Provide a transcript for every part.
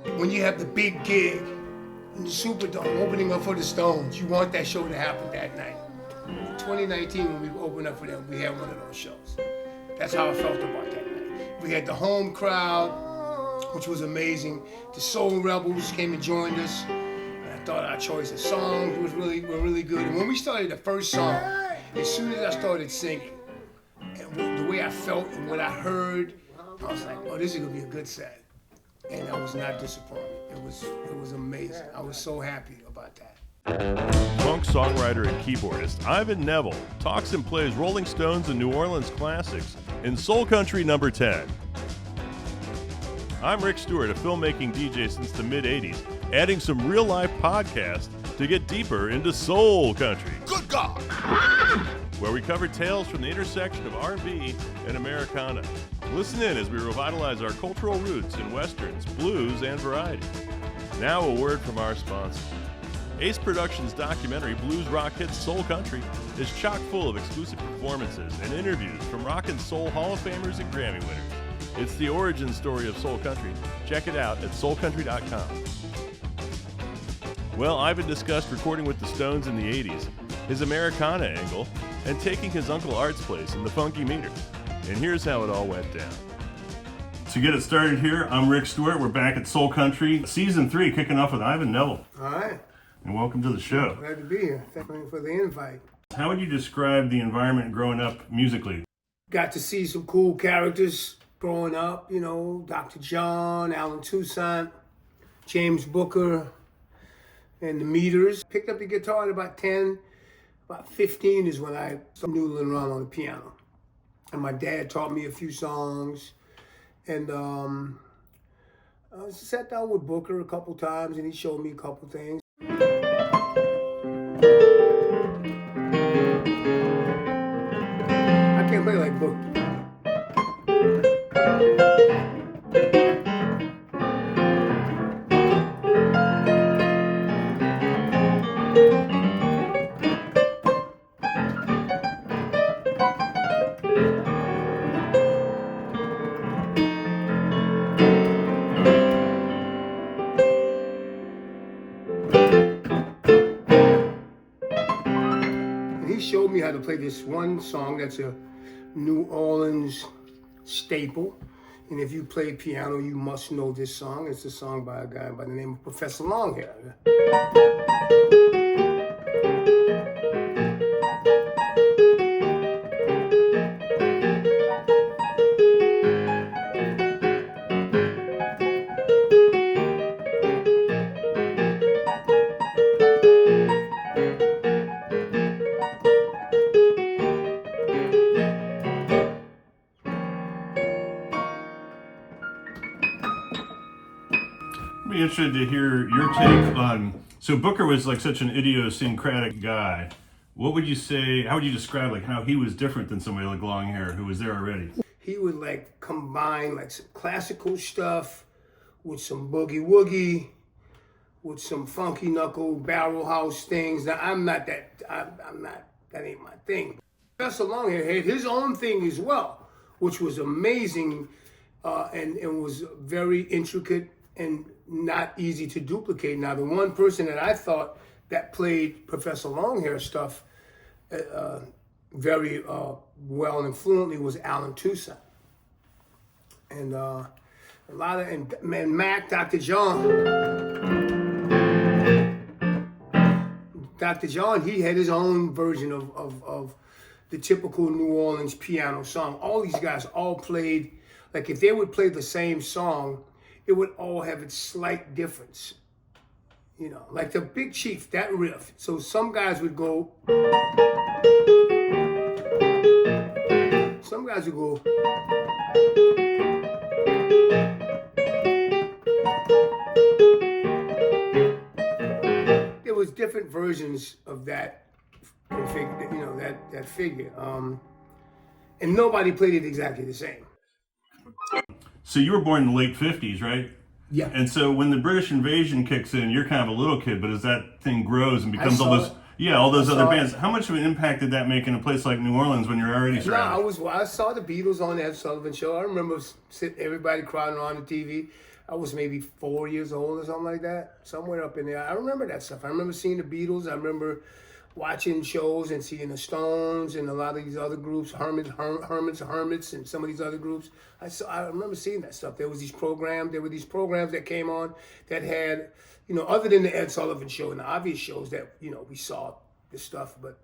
When you have the big gig in the Superdome opening up for the Stones, you want that show to happen that night. In 2019, when we opened up for them, we had one of those shows. That's how I felt about that night. We had the home crowd, which was amazing. The Soul Rebels came and joined us. And I thought our choice of songs were really good. And when we started the first song, as soon as I started singing, and the way I felt and what I heard, I was like, oh, this is gonna be a good set. And I was not disappointed. It was amazing. I was so happy about that. Funk songwriter and keyboardist Ivan Neville talks and plays Rolling Stones and New Orleans classics in Soul Country number 10. I'm Rick Stewart, a filmmaking DJ since the mid-'80s, adding some real-life podcasts to get deeper into soul country. Good God! Where we cover tales from the intersection of R&B and Americana. Listen in as we revitalize our cultural roots in westerns, blues, and variety. Now a word from our sponsor. Ace Productions' documentary Blues Rock Hits Soul Country is chock full of exclusive performances and interviews from rock and soul Hall of Famers and Grammy winners. It's the origin story of soul country. Check it out at soulcountry.com. Well, Ivan discussed recording with the Stones in the 80s, his Americana angle, and taking his Uncle Art's place in the Funky Meter. And here's how it all went down. To get it started here, I'm Rick Stewart. We're back at Soul Country, Season 3, kicking off with Ivan Neville. All right. And welcome to the show. Glad to be here. Thank you for the invite. How would you describe the environment growing up musically? Got to see some cool characters growing up, you know, Dr. John, Alan Toussaint, James Booker, and the Meters. Picked up the guitar at about 10. About 15 is when I started noodling around on the piano. And my dad taught me a few songs. And I sat down with Booker a couple times and he showed me a couple things. I can't play like Booker. Showed me how to play this one song that's a New Orleans staple. And if you play piano, you must know this song. It's a song by a guy by the name of Professor Longhair. I'd be interested to hear your take on, so Booker was like such an idiosyncratic guy. What would you say, how would you describe like how he was different than somebody like Longhair who was there already? He would like combine like some classical stuff with some boogie woogie, with some funky knuckle barrel house things. Now that ain't my thing. Professor Longhair had his own thing as well, which was amazing and was very intricate and not easy to duplicate. Now, the one person that I thought that played Professor Longhair stuff very well and fluently was Alan Toussaint. And Mac, Dr. John. Dr. John, he had his own version of the typical New Orleans piano song. All these guys all played, like if they would play the same song, it would all have its slight difference. You know, like the Big Chief, that riff. So some guys would go, some guys would go, there was different versions of that, you know, that figure. And nobody played it exactly the same. So you were born in the late 50s, right? Yeah. And so when the British invasion kicks in, you're kind of a little kid, but as that thing grows and becomes all those other bands, how much of an impact did that make in a place like New Orleans when you're already surrounded? I saw the Beatles on the Ed Sullivan Show. I remember everybody crowding around the TV. I was maybe 4 years old or something like that, somewhere up in there. I remember that stuff. I remember seeing the Beatles. I remember watching shows and seeing the Stones and a lot of these other groups, Hermits, and some of these other groups. I remember seeing that stuff. There were these programs that came on that had, other than the Ed Sullivan Show and the obvious shows that, we saw this stuff. But,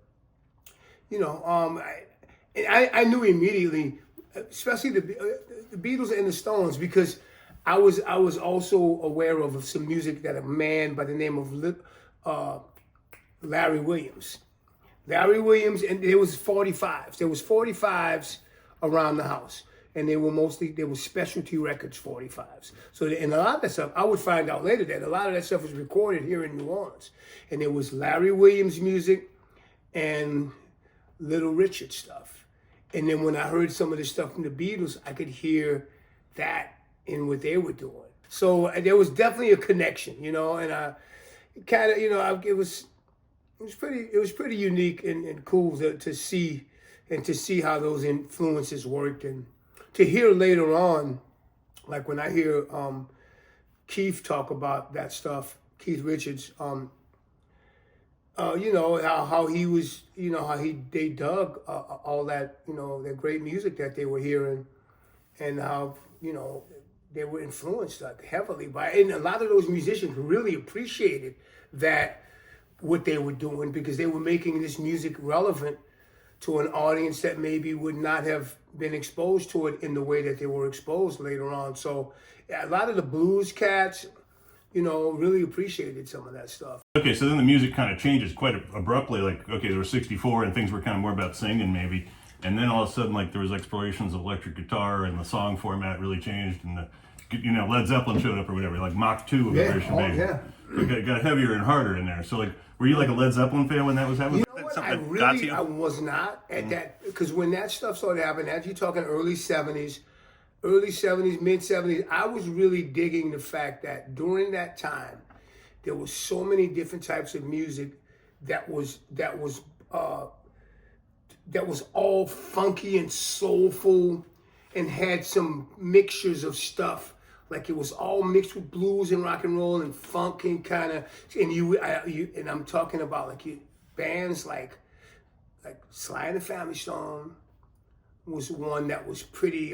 I knew immediately, especially the Beatles and the Stones, because I was also aware of some music that a man by the name of Larry Williams, and there was 45s. There was 45s around the house, and they were specialty records 45s. So, and a lot of that stuff, I would find out later that a lot of that stuff was recorded here in New Orleans, and there was Larry Williams music and Little Richard stuff. And then when I heard some of the stuff from the Beatles, I could hear that in what they were doing. So there was definitely a connection, and I kind of, it was pretty unique and cool to see how those influences worked, and to hear later on, like when I hear Keith talk about that stuff, Keith Richards, how he was, they dug all that, that great music that they were hearing, and how, they were influenced heavily by it. And a lot of those musicians really appreciated that, what they were doing, because they were making this music relevant to an audience that maybe would not have been exposed to it in the way that they were exposed later on. So a lot of the blues cats, really appreciated some of that stuff. Okay, so then the music kind of changes quite abruptly. Like, okay, there was 64 and things were kind of more about singing maybe. And then all of a sudden, like, there was explorations of electric guitar and the song format really changed, and Led Zeppelin showed up or whatever, like Mach 2 of the version. Yeah. It got heavier and harder in there. So, like, were you like a Led Zeppelin fan when that was happening? I was not at that, because when that stuff started happening, as you're talking early 70s, mid 70s, I was really digging the fact that during that time, there was so many different types of music that was all funky and soulful, and had some mixtures of stuff. Like, it was all mixed with blues and rock and roll and funk and kind of, and I'm talking about bands like Sly and the Family Stone was one that was pretty,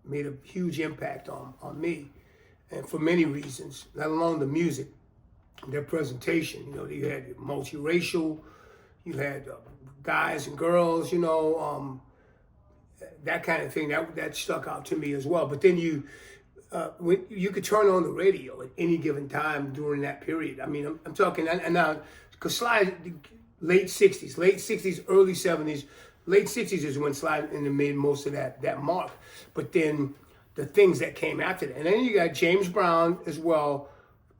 made a huge impact on me, and for many reasons, let alone the music, their presentation. You had multiracial, you had guys and girls, that kind of thing, that stuck out to me as well. But then you could turn on the radio at any given time during that period. I mean, I'm talking, and now, because Sly, late 60s, early 70s, late 60s is when Sly made most of that mark. But then the things that came after that. And then you got James Brown as well,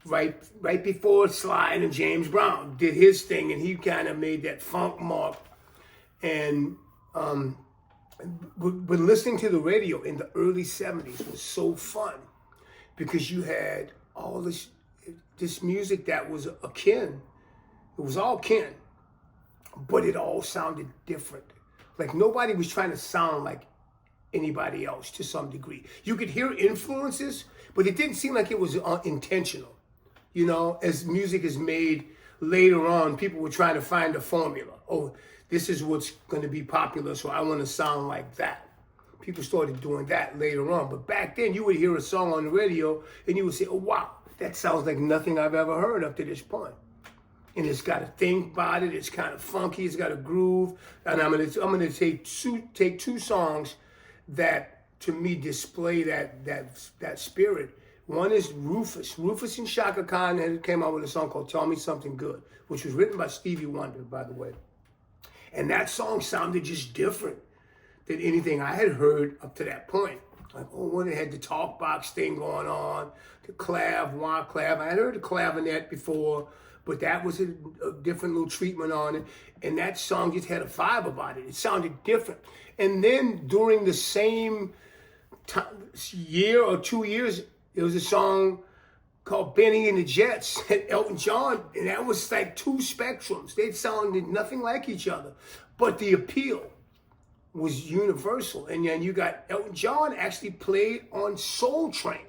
right before Sly and James Brown did his thing, and he kind of made that funk mark. And but listening to the radio in the early 70s was so fun, because you had all this music that was akin. It was all kin, but it all sounded different. Like, nobody was trying to sound like anybody else to some degree. You could hear influences, but it didn't seem like it was intentional. As music is made later on, people were trying to find a formula. Oh, this is what's going to be popular, so I want to sound like that. People started doing that later on. But back then, you would hear a song on the radio, and you would say, oh, wow, that sounds like nothing I've ever heard up to this point. And it's got a thing about it. It's kind of funky. It's got a groove. And I'm gonna take two songs that, to me, display that spirit. One is Rufus. Rufus and Shaka Khan came out with a song called "Tell Me Something Good," which was written by Stevie Wonder, by the way. And that song sounded just different than anything I had heard up to that point. Like, when it had the talk box thing going on, the wah clav. I had heard the clavinet before, but that was a different little treatment on it. And that song just had a vibe about it. It sounded different. And then during the same year or 2 years, there was a song called Benny and the Jets and Elton John, and that was like two spectrums. They sounded nothing like each other, but the appeal was universal. And then you got Elton John actually played on Soul Train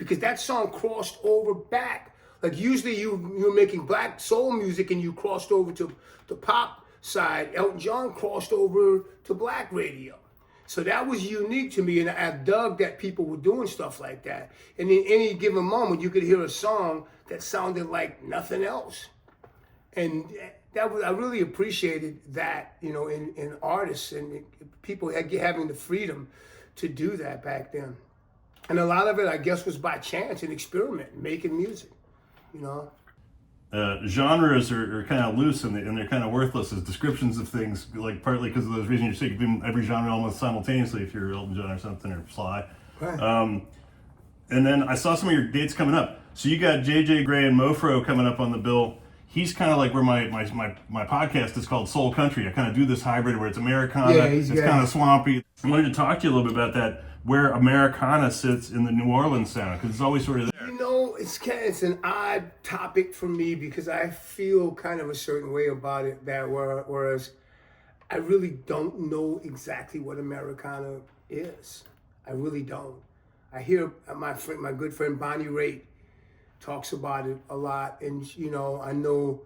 because that song crossed over back. Like usually you're making black soul music and you crossed over to the pop side. Elton John crossed over to black radio. So that was unique to me, and I dug that people were doing stuff like that. And in any given moment, you could hear a song that sounded like nothing else. And I really appreciated that, in artists and people having the freedom to do that back then. And a lot of it, I guess, was by chance and experiment, making music, Genres are kind of loose and they're kind of worthless as descriptions of things, like partly because of those reasons you're saying every genre almost simultaneously if you're Elton John or something or Sly. Right. And then I saw some of your dates coming up. So you got JJ Grey and Mofro coming up on the bill. He's kind of like where my podcast is called Soul Country. I kind of do this hybrid where it's Americana, it's kind of swampy. I wanted to talk to you a little bit about that, where Americana sits in the New Orleans sound, because it's always sort of there. It's an odd topic for me because I feel kind of a certain way about it, whereas I really don't know exactly what Americana is. I really don't. I hear my good friend Bonnie Raitt talks about it a lot, and I know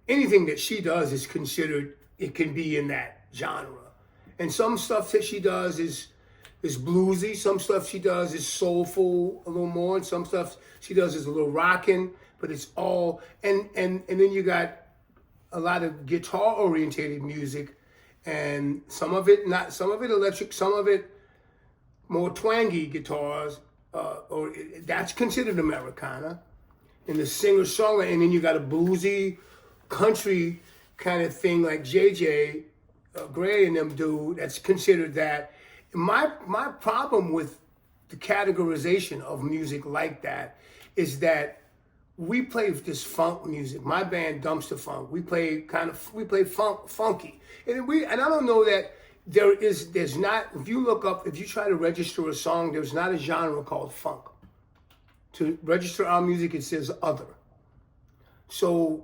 anything that she does is considered, it can be in that genre. And some stuff that she does is bluesy, some stuff she does is soulful a little more, and some stuff she does is a little rocking, but it's all, and then you got a lot of guitar orientated music, and some of it electric, some of it more twangy guitars, or that's considered Americana. And the singer-songwriter, and then you got a bluesy country kind of thing like JJ Grey and them do, that's considered that. My problem with the categorization of music like that is that we play this funk music. My band Dumpstaphunk, we play funky, and I don't know that there's not. If you try to register a song, there's not a genre called funk. To register our music, it says other. So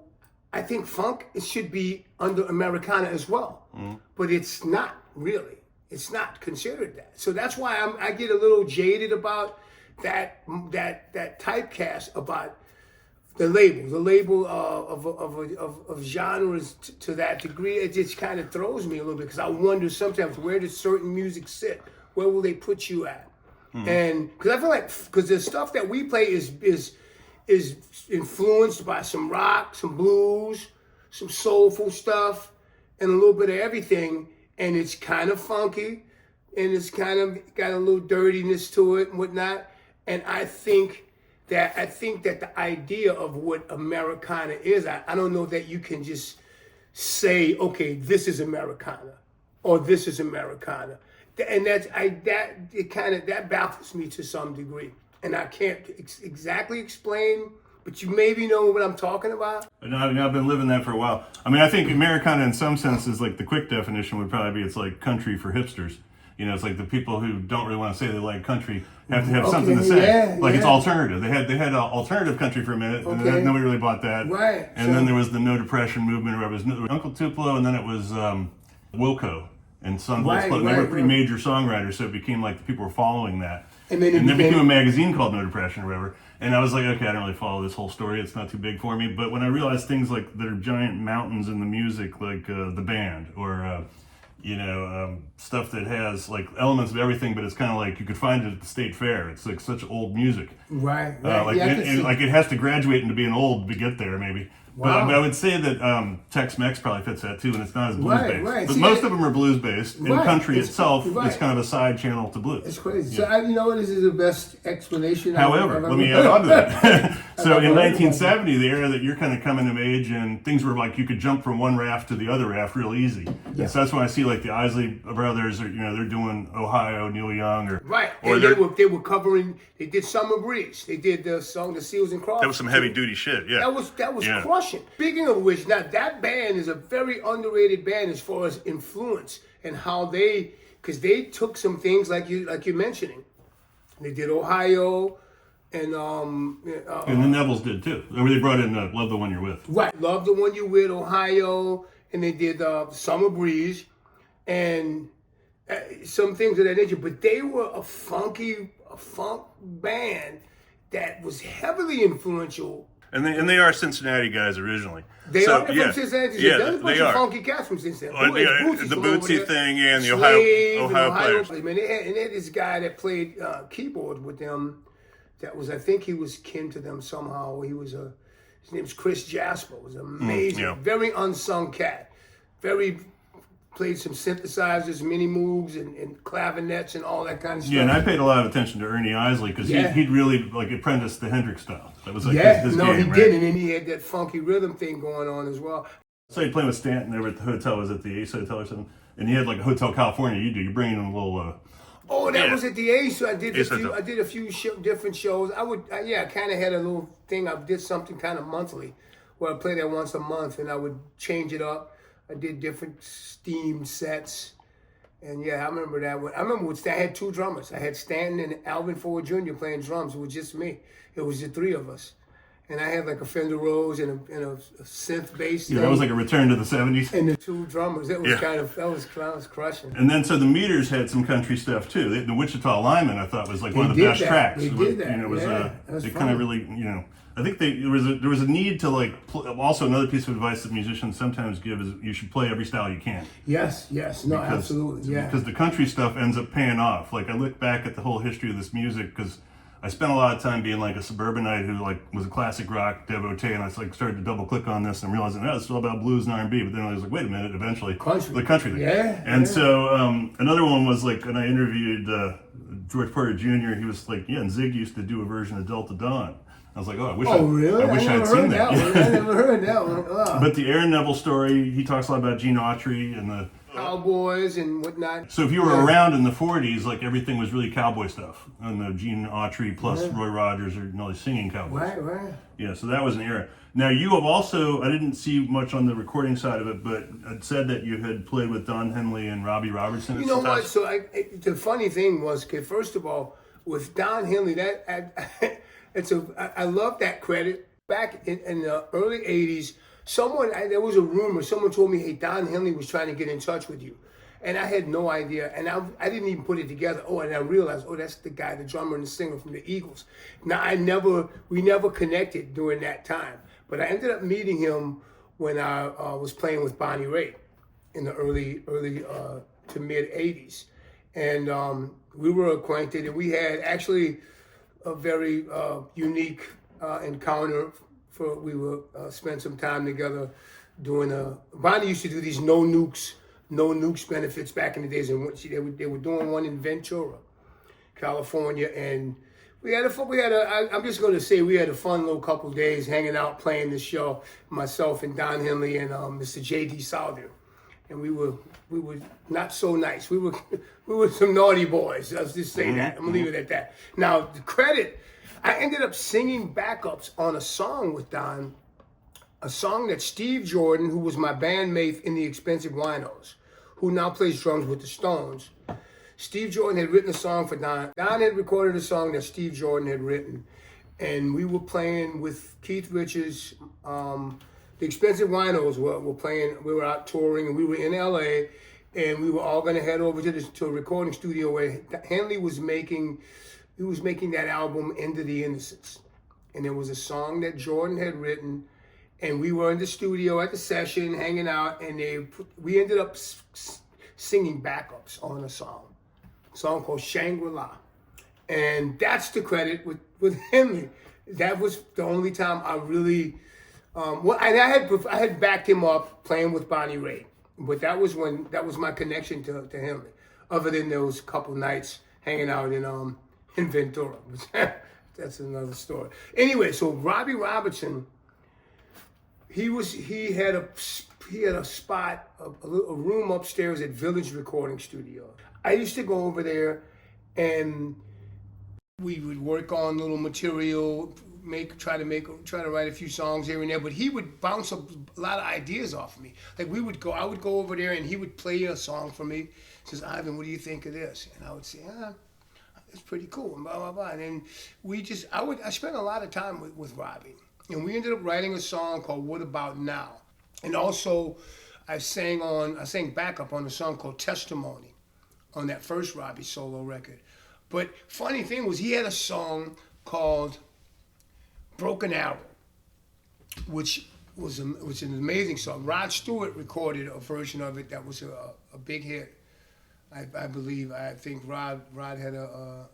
I think funk, it should be under Americana as well, but it's not really. It's not considered that. So that's why I get a little jaded about that typecast about the label of genres to that degree. It just kind of throws me a little bit because I wonder sometimes, where does certain music sit? Where will they put you at? And because I feel like, because the stuff that we play is influenced by some rock, some blues, some soulful stuff, and a little bit of everything. And it's kind of funky, and it's kind of got a little dirtiness to it and whatnot. And I think that the idea of what Americana is, I don't know that you can just say, okay, this is Americana, or this is Americana. And that baffles me to some degree. And I can't exactly explain, but you maybe know what I'm talking about. No, I've been living that for a while. I mean, I think Americana in some senses, like the quick definition would probably be, it's like country for hipsters. It's like the people who don't really want to say they like country have to have something to say. It's alternative. They had alternative country for a minute, and then nobody really bought that. Right. And then there was the No Depression movement, or it was Uncle Tupelo, and then it was Wilco and Sun Volt Split. They were pretty major songwriters, so it became like the people were following that. And then there became a magazine called No Depression or whatever. And I was like, okay, I don't really follow this whole story. It's not too big for me. But when I realized things like that are giant mountains in the music, like the band, or stuff that has like elements of everything, but it's kind of like you could find it at the state fair. It's like such old music. Right. It has to graduate into being old to get there, maybe. Wow. But I would say that Tex-Mex probably fits that too, and it's not as blues-based. Right. But most of them are blues-based, and country itself is kind of a side channel to blues. It's crazy. So this is the best explanation. However, let me add on to that. So in 1970, the era that you're kind of coming of age, and things were like you could jump from one raft to the other raft real easy. Yeah. So that's when I see like the Isley Brothers, or they're doing Ohio, Neil Young, or they were covering. They did Summer Breeze. They did the song The Seals and Crofts. That was some heavy duty shit. Yeah. That was crushing. Speaking of which, now that band is a very underrated band as far as influence and how because they took some things like you're mentioning. They did Ohio, and the Nevilles did too. They brought in Love the One You're With. Right, Love the One You're With, Ohio, and they did Summer Breeze, and some things of that nature. But they were a funk band, that was heavily influential. And they are Cincinnati guys originally. They are from Cincinnati. Yeah, There's a bunch they of are. funky cats from Cincinnati. The Bootsy thing, yeah, and the Slave Ohio players. Man, they had this guy that played keyboard with them. That was, I think he was kin to them somehow. His name's Chris Jasper. Was amazing, very unsung cat. Played some synthesizers, mini moogs, and clavinets and all that kind of stuff. Yeah, and I paid a lot of attention to Ernie Isley because he'd really like apprenticed the Hendrix style. That was like his game, he right? did, and then he had that funky rhythm thing going on as well. So you playing with Stanton over at the hotel, was at the Ace Hotel or something, and he had like a Hotel California. You're bringing him a little. That was at the Ace. So I did a few different shows. I kind of had a little thing. I did something kind of monthly, where I played that once a month, and I would change it up. I did different steam sets, and I remember that one. I remember I had two drummers. I had Stanton and Alvin Ford Jr. playing drums. It was just me. It was the three of us, and I had like a Fender Rose and a synth bass. Yeah, that was like a return to the '70s. And the two drummers. That was that was crushing. And then so the Meters had some country stuff too. The Wichita Lineman I thought was like one of the best tracks. They did that. It was it kind of really I think there was a need to like also another piece of advice that musicians sometimes give is you should play every style you can. Yes, absolutely, because the country stuff ends up paying off. Like I look back at the whole history of this music because I spent a lot of time being like a suburbanite who like was a classic rock devotee, and I like started to double click on this and realizing it's all about blues and R&B. But then I was like, wait a minute, eventually the country thing. So another one was like, and I interviewed George Porter Jr. He was like, and Zig used to do a version of Delta Dawn. I was like, I wish I'd seen that. I never heard that one. Oh. But the Aaron Neville story, he talks a lot about Gene Autry and the cowboys and whatnot. So if you were around in the 40s, like everything was really cowboy stuff. And the Gene Autry plus Roy Rogers are singing cowboys. Right. Yeah, so that was an era. Now you have also, I didn't see much on the recording side of it, but it said that you had played with Don Henley and Robbie Robertson. You know what? So the funny thing was, first of all, with Don Henley, I love that credit. Back in the early 80s, there was a rumor, someone told me, hey, Don Henley was trying to get in touch with you. And I had no idea. And I didn't even put it together. And I realized, that's the guy, the drummer and the singer from the Eagles. Now, we never connected during that time. But I ended up meeting him when I was playing with Bonnie Raitt in the early to mid 80s. And we were acquainted, and we had actually a very unique encounter. We spent some time together doing Bonnie used to do these no nukes benefits back in the days, and they were doing one in Ventura, California, and I'm just going to say we had a fun little couple days hanging out playing this show, myself and Don Henley and Mr. J.D. Salder. And we were not so nice. We were some naughty boys. Let's just say that. I'm gonna leave it at that. Now the credit, I ended up singing backups on a song with Don, a song that Steve Jordan, who was my bandmate in the Expensive Winos, who now plays drums with the Stones. Steve Jordan had written a song for Don. Don had recorded a song that Steve Jordan had written, and we were playing with Keith Richards. The Expensive Winos were playing. We were out touring, and we were in LA, and we were all going to head over to a recording studio where Henley was making. He was making that album Into the Innocence, and there was a song that Jordan had written, and we were in the studio at the session hanging out, and we ended up singing backups on a song called Shangri-La, and that's the credit with Henley. That was the only time I really. I had backed him up playing with Bonnie Raitt, but that was my connection to him. Other than those couple nights hanging out in Ventura, that's another story. Anyway, so Robbie Robertson, he had a spot, a room upstairs at Village Recording Studio. I used to go over there, and we would work on little material. Try to write a few songs here and there, but he would bounce a lot of ideas off of me. Like I would go over there and he would play a song for me. He says, Ivan, what do you think of this? And I would say, it's pretty cool, and blah, blah, blah. And then I spent a lot of time with Robbie. And we ended up writing a song called What About Now? And also I sang backup on a song called Testimony on that first Robbie solo record. But funny thing was he had a song called Broken Arrow, which was an amazing song. Rod Stewart recorded a version of it that was a big hit. I believe. I think Rod had a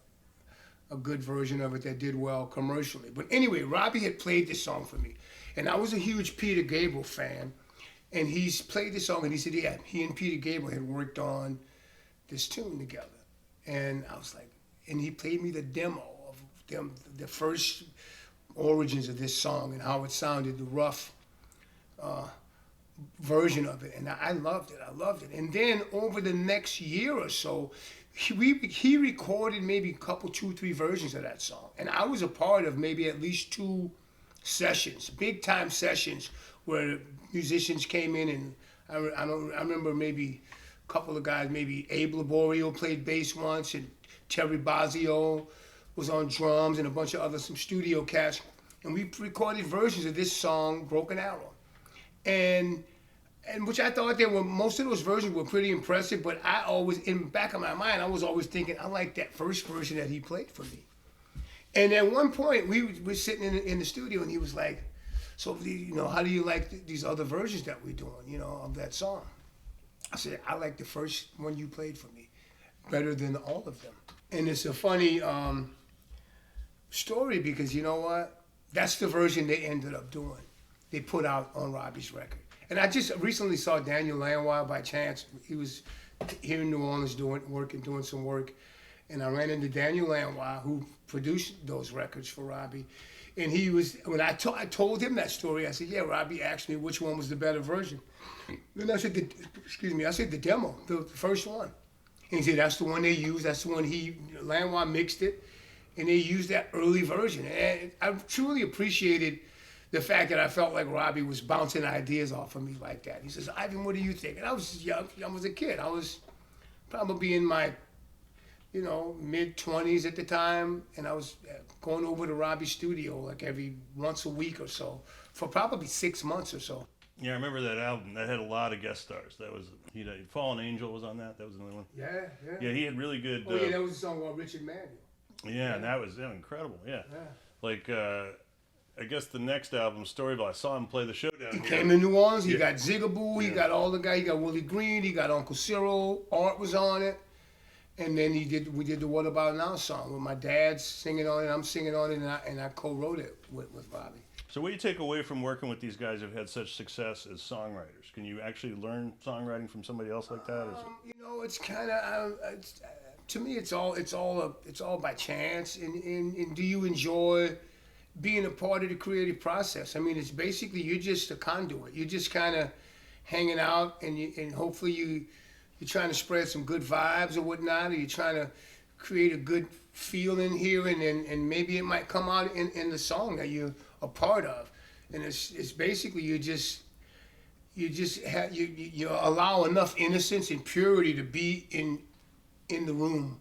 good version of it that did well commercially. But anyway, Robbie had played this song for me, and I was a huge Peter Gabriel fan. And he's played this song, and he said, yeah, he and Peter Gabriel had worked on this tune together. And I was like, and he played me the demo of them, the first origins of this song and how it sounded, the rough version of it. And I loved it. And then over the next year or so, he recorded maybe a couple, 2, 3 versions of that song. And I was a part of maybe at least 2 sessions, big time sessions, where musicians came in, and I remember maybe a couple of guys, maybe Abe Laborio played bass once, and Terry Bozzio was on drums, and a bunch of other, some studio cats, and we recorded versions of this song, Broken Arrow. And which I thought most of those versions were pretty impressive, but I always, in the back of my mind, I was always thinking, I like that first version that he played for me. And at one point, we were sitting in the studio, and he was like, so, how do you like these other versions that we're doing, of that song? I said, I like the first one you played for me better than all of them. And it's a funny story because, you know what? That's the version they ended up doing. They put out on Robbie's record. And I just recently saw Daniel Lanois by chance. He was here in New Orleans doing some work. And I ran into Daniel Lanois, who produced those records for Robbie. And he was, when I told him that story, I said, yeah, Robbie asked me which one was the better version. Then I said, I said the demo, the first one. And he said, that's the one they used, that's the one Lanois mixed it, and they used that early version. And I truly appreciated the fact that I felt like Robbie was bouncing ideas off of me like that. He says, Ivan, what do you think? And I was young, I was a kid. I was probably in my mid-20s at the time, and I was going over to Robbie's studio like every once a week or so for probably 6 months or so. Yeah, I remember that album. That had a lot of guest stars. That was, Fallen Angel was on that. That was another one. Yeah. Yeah, he had really good... that was a song about Richard Manuel. Yeah, and that was incredible, yeah. Like, I guess the next album, Storyville, I saw him play the show down here. He came to New Orleans, he got Zigaboo, he got all the guys, he got Willie Green, he got Uncle Cyril, Art was on it. And then we did the What About Now song with my dad singing on it, I'm singing on it, and I co-wrote it with Robbie. So what do you take away from working with these guys who've had such success as songwriters? Can you actually learn songwriting from somebody else like that? It's kind of, to me, it's all by chance. And do you enjoy being a part of the creative process? I mean, it's basically, you're just a conduit. You're just kind of hanging out, and hopefully you're trying to spread some good vibes or whatnot, or you're trying to create a good feeling here, and maybe it might come out in the song that you're a part of. And it's basically you allow enough innocence and purity to be in the room.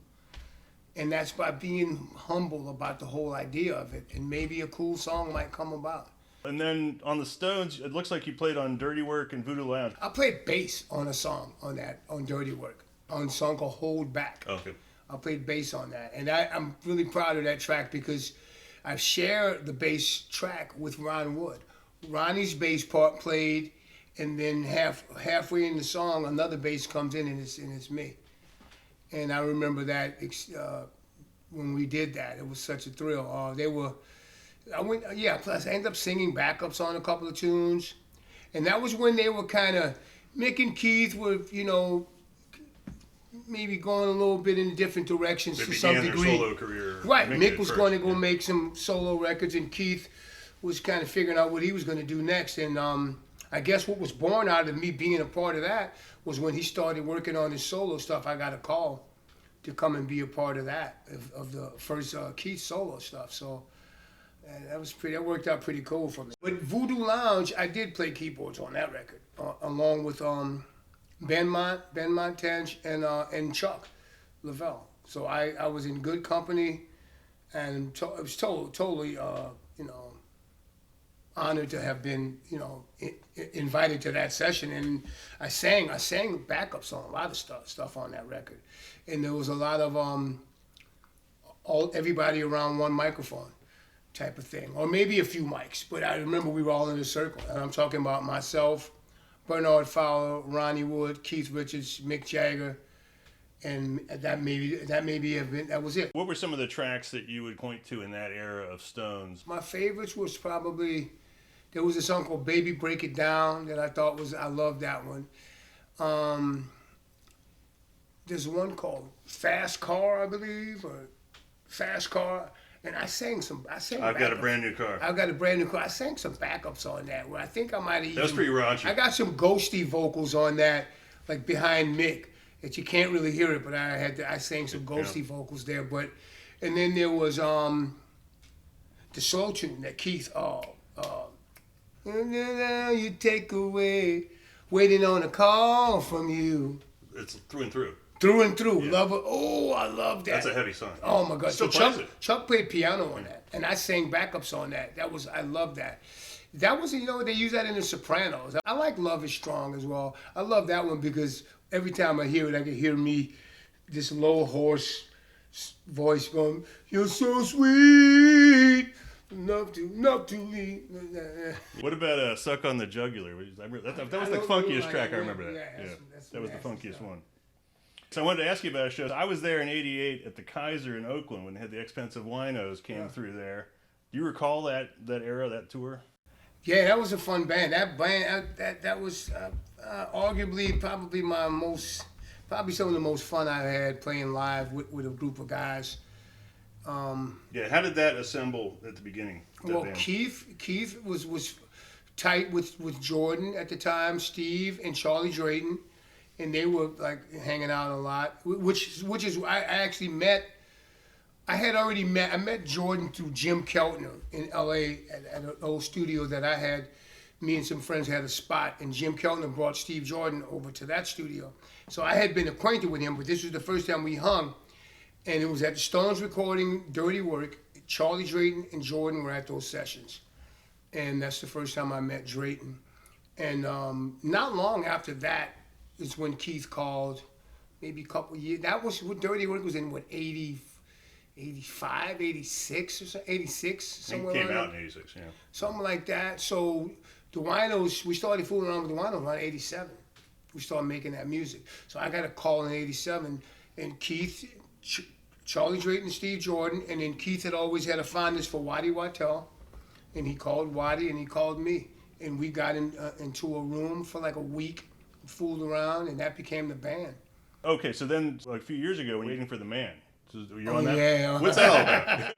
And that's by being humble about the whole idea of it, and maybe a cool song might come about. And then on the Stones, it looks like you played on Dirty Work and Voodoo Lounge. I played bass on a song on Dirty Work, on a song called Hold Back. Okay. I played bass on that. And I'm really proud of that track because I shared the bass track with Ron Wood. Ronnie's bass part played, and then halfway in the song, another bass comes in, and it's me. And I remember that when we did that, it was such a thrill. Plus I ended up singing backups on a couple of tunes. And that was when they were kind of, Mick and Keith were, maybe going a little bit in different directions to some degree. Their solo career. Right, Mick was going to go make some solo records, and Keith was kind of figuring out what he was going to do next. And I guess what was born out of me being a part of that was when he started working on his solo stuff, I got a call to come and be a part of that, of the first Keith solo stuff. So that worked out pretty cool for me. But Voodoo Lounge, I did play keyboards on that record, along with Ben Montench and Chuck Lavelle. So I was in good company, and it was totally honored to have been invited to that session. And I sang backups on a lot of stuff on that record, and there was a lot of everybody around one microphone type of thing, or maybe a few mics. But I remember we were all in a circle, and I'm talking about myself, Bernard Fowler, Ronnie Wood, Keith Richards, Mick Jagger, and that was it. What were some of the tracks that you would point to in that era of Stones? My favorites was probably, there was a song called Baby Break It Down that I thought I loved that one. There's one called Fast Car, I believe, or Fast Car. And I sang I've Got a Brand New Car. I've Got a Brand New Car. I sang some backups on that where I think I might have That was pretty raunchy. I got some ghosty vocals on that, like behind Mick, that you can't really hear it, but I sang some ghosty vocals there. But, and then there was the slow tune that Keith, you take away, waiting on a call from you. It's through and through. Through and through. Yeah. Love it. Oh, I love that. That's a heavy song. Oh my God. Still So plays it. Chuck played piano on that, and I sang backups on that. I love that. That was, they use that in The Sopranos. I like Love Is Strong as well. I love that one because every time I hear it, I can hear me, this low hoarse voice going, "You're so sweet, enough to leave." What about Suck on the Jugular? That was the funkiest track. I remember that. Yeah, That was the funkiest stuff. one. So I wanted to ask you about a show. I was there in '88 at the Kaiser in Oakland when they had the Expensive Winos came through there. Do you recall that era, that tour? Yeah, that was a fun band. That band, that was arguably probably some of the most fun I had playing live with a group of guys. Yeah, how did that assemble at the beginning? Well, band? Keith was tight with Jordan at the time, Steve and Charlie Drayton, and they were like hanging out a lot. Which is I met Jordan through Jim Keltner in L.A. at an old studio that I had. Me and some friends had a spot, and Jim Keltner brought Steve Jordan over to that studio. So I had been acquainted with him, but this was the first time we hung, and it was at the Stones recording Dirty Work. Charlie Drayton and Jordan were at those sessions, and that's the first time I met Drayton. And not long after that is when Keith called, maybe a couple of years. That was what Dirty Work was in, 85, 86 or so, 86, somewhere It came around out in '86, yeah. something like that. So the Winos, we started fooling around with the Winos around 87. We started making that music. So I got a call in 87, and Keith, Charlie Drayton and Steve Jordan, and then Keith had always had a fondness for Waddy Wachtel, and he called Waddy and he called me. And we got into a room for like a week, fooled around, and that became the band. Okay, so then like a few years ago, when Waiting for the Man. So you're on that? Yeah. What's that all about?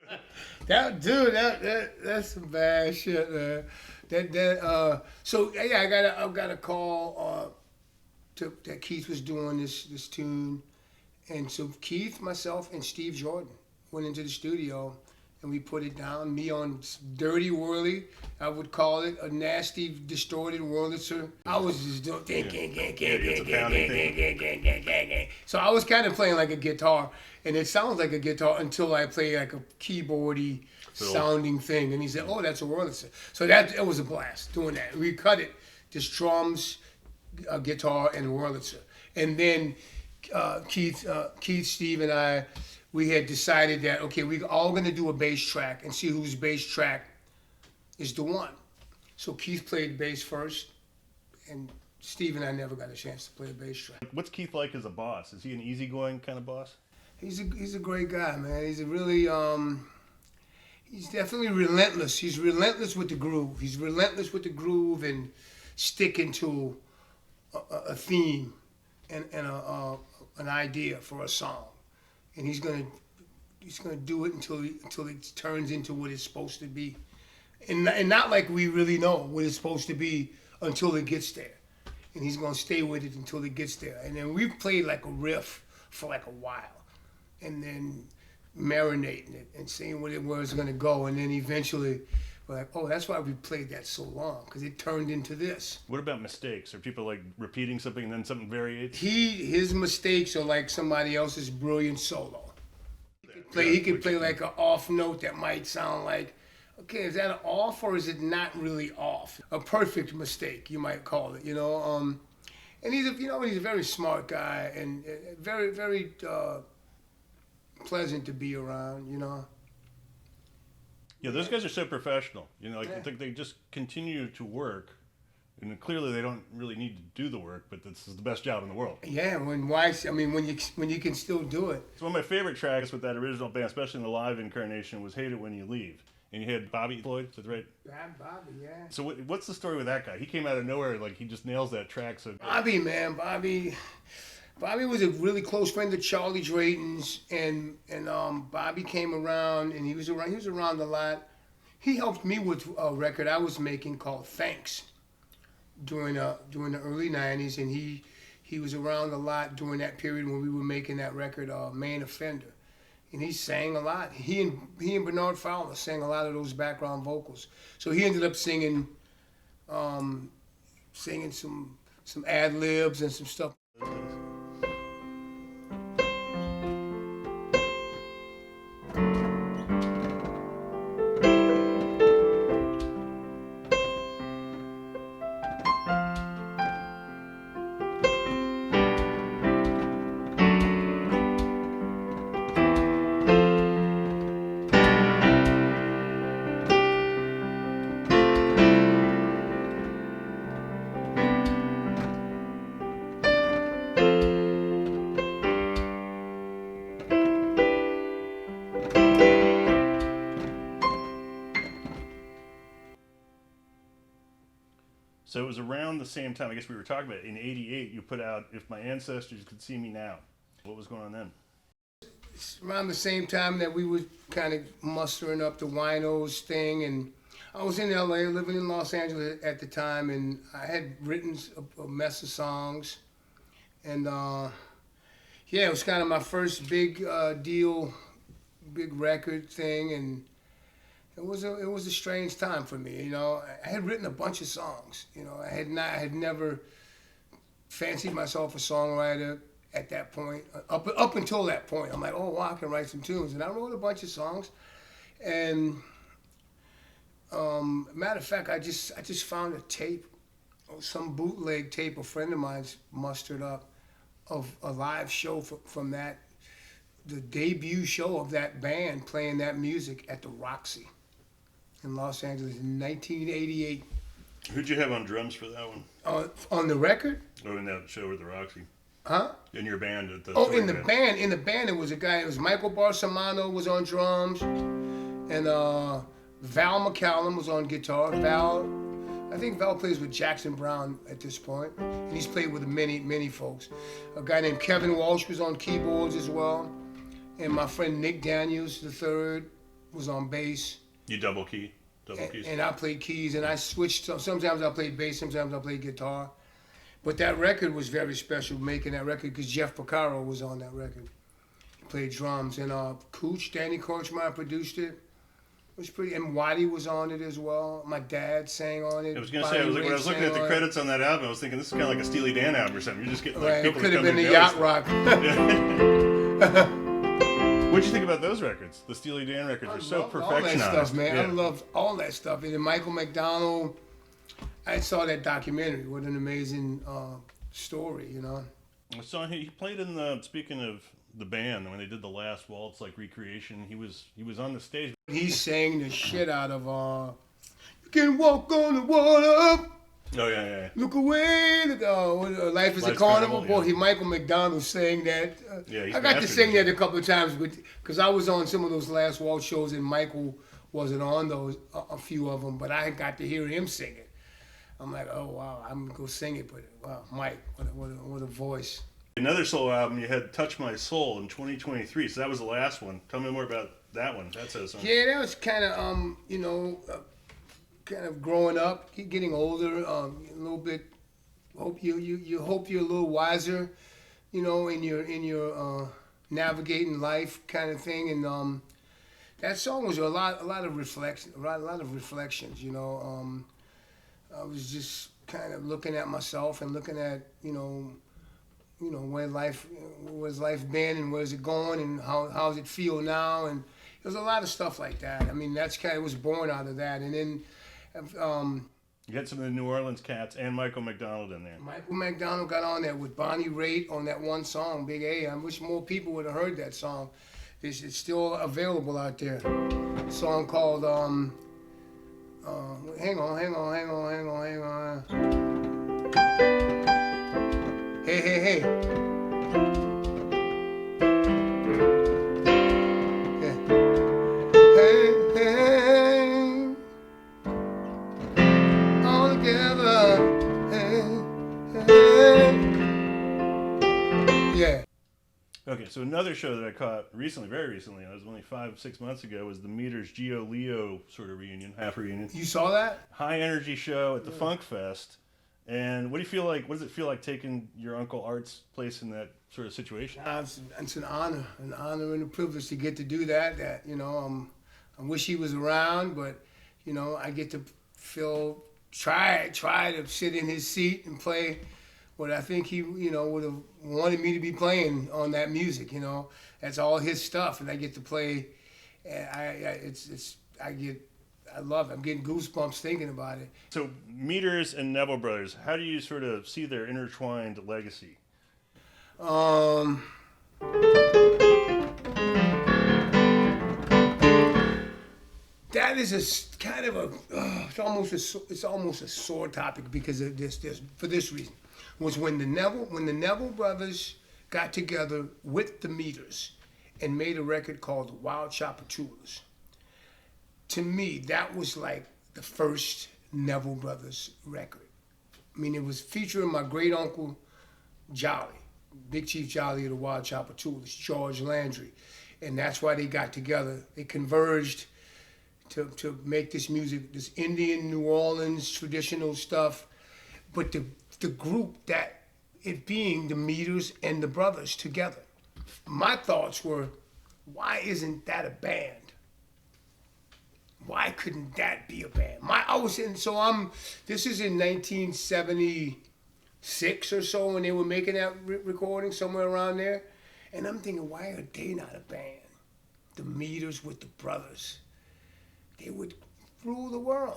That's some bad shit, man. So yeah, I got a call that Keith was doing this tune, and so Keith, myself, and Steve Jordan went into the studio, and we put it down. Me on dirty whirly, I would call it a nasty, distorted Wurlitzer. I was just doing gang. So I was kind of playing like a guitar, and it sounds like a guitar until I play like a keyboardy sounding thing. And he said, "Oh, that's a Wurlitzer." So it was a blast doing that. We cut it, just drums, guitar, and Wurlitzer. And then Keith, Steve, and I, we had decided that, okay, we're all going to do a bass track and see whose bass track is the one. So Keith played bass first, and Steve and I never got a chance to play a bass track. What's Keith like as a boss? Is he an easygoing kind of boss? He's a great guy, man. He's a really, he's definitely relentless. He's relentless with the groove. He's relentless with the groove and sticking to a theme and an idea for a song. And he's gonna do it until it turns into what it's supposed to be, and not like we really know what it's supposed to be until it gets there. And he's gonna stay with it until it gets there. And then we've played like a riff for like a while, and then marinating it and seeing where it's gonna go. And then eventually we're like, oh, that's why we played that so long, because it turned into this. What about mistakes? Are people like repeating something and then something variates? His mistakes are like somebody else's brilliant solo. He could play like an off note that might sound like, okay, is that an off or is it not really off? A perfect mistake, you might call it, And he's a very smart guy and very, very pleasant to be around, Yeah, those guys are so professional. You know, like Yeah. they just continue to work, and clearly they don't really need to do the work, but this is the best job in the world. Yeah, when you can still do it. So one of my favorite tracks with that original band, especially in the live incarnation, was "Hate It When You Leave," and you had Bobby Floyd. Is that right? Bobby, yeah. So what's the story with that guy? He came out of nowhere, like he just nails that track so good. Bobby, man, Bobby was a really close friend of Charlie Drayton's, and Bobby came around, and he was around a lot. He helped me with a record I was making called Thanks during the early '90s, and he was around a lot during that period when we were making that record, Main Offender, and he sang a lot. He and Bernard Fowler sang a lot of those background vocals. So he ended up singing some ad libs and some stuff. So it was around the same time, I guess we were talking about it, in '88, you put out "If My Ancestors Could See Me Now." What was going on then? It's around the same time that we were kind of mustering up the winos thing, and I was in LA, living in Los Angeles at the time, and I had written a mess of songs, and yeah, it was kind of my first big deal, big record thing, and it was a strange time for me. You know, I had written a bunch of songs. You know, I had never fancied myself a songwriter at that point. Up until that point, I'm like, oh wow, I can write some tunes, and I wrote a bunch of songs. And matter of fact, I just found a tape, some bootleg tape a friend of mine's mustered up of a live show from that, the debut show of that band playing that music at the Roxy in Los Angeles in 1988. Who'd you have on drums for that one? On the record? Oh, in that show with the Roxy. Huh? In your band at the. Oh, in the band, it was a guy. It was Michael Barsamano was on drums, and Val McCallum was on guitar. I think Val plays with Jackson Browne at this point, and he's played with many folks. A guy named Kevin Walsh was on keyboards as well, and my friend Nick Daniels III was on bass. You double keys. And I played keys, and I switched. Sometimes I played bass, sometimes I played guitar. But that record was very special, making that record, because Jeff Porcaro was on that record. He played drums, and Cooch, Danny Korchmeyer produced it. It was pretty, and Waddy was on it as well. My dad sang on it. I was going to say, when I was looking at the credits on that album, I was thinking this is kind of like a Steely Dan album or something. You're just getting like people it could have come been and the go. Yacht Rock. What'd you think about those records? The Steely Dan records are so perfectionized. All that stuff, man. Yeah. I loved all that stuff. And then Michael McDonald, I saw that documentary. What an amazing story, you know. I saw he played in the, speaking of the band, when they did the last waltz like recreation, he was on the stage. He sang the shit out of "You Can Walk on the Water." Oh yeah. Look away, Life is a Life's Carnival. Carnival, Boy, Michael McDonald sang that. Yeah, he's I got to mastered sing it. that a couple of times, because I was on some of those last waltz shows, and Michael wasn't on those, a few of them, but I got to hear him sing it. I'm like, oh wow, I'm gonna go sing it, but wow, Mike, what a voice. Another solo album, you had "Touch My Soul" in 2023, so that was the last one. Tell me more about that one. That says something. Yeah, that was kind of kind of growing up, getting older, a little bit. Hope you hope you're a little wiser, in your navigating life kind of thing. And that song was a lot of reflection, a lot of reflections. I was just kind of looking at myself and looking at where's life been and where's it going and how's it feel now, and there's a lot of stuff like that. I mean, that's kind of was born out of that. And then you had some of the New Orleans Cats and Michael McDonald in there. Michael McDonald got on there with Bonnie Raitt on that one song, Big A. I wish more people would have heard that song. It's still available out there. A song called hang on. Hey. Hey, all together. Yeah. Okay, so another show that I caught recently, very recently, it was only 5-6 months ago, was the Meters Geo Leo sort of reunion, half reunion. You saw that? High energy show at the Funk Fest. And what do you feel like? What does it feel like taking your Uncle Art's place in that sort of situation? It's an honor and a privilege to get to do that. I wish he was around, but I get to try to sit in his seat and play what I think he would have wanted me to be playing on that music. That's all his stuff, and I get to play. I love it. I'm getting goosebumps thinking about it. So Meters and Neville Brothers, how do you sort of see their intertwined legacy? That is a kind of a it's almost a sore topic because of this for this reason was when the Neville Brothers got together with the Meters and made a record called the Wild Chopper-Toolers. To me, that was like the first Neville Brothers record. I mean, it was featuring my great uncle Jolly, Big Chief Jolly of the Wild Chopper-Toolers, George Landry, and that's why they got together. They converged to make this music, this Indian New Orleans traditional stuff, but the group that it being the Meters and the Brothers together. My thoughts were, why isn't that a band? Why couldn't that be a band? This is in 1976 or so when they were making that recording, somewhere around there. And I'm thinking, why are they not a band? The Meters with the Brothers. They would rule the world.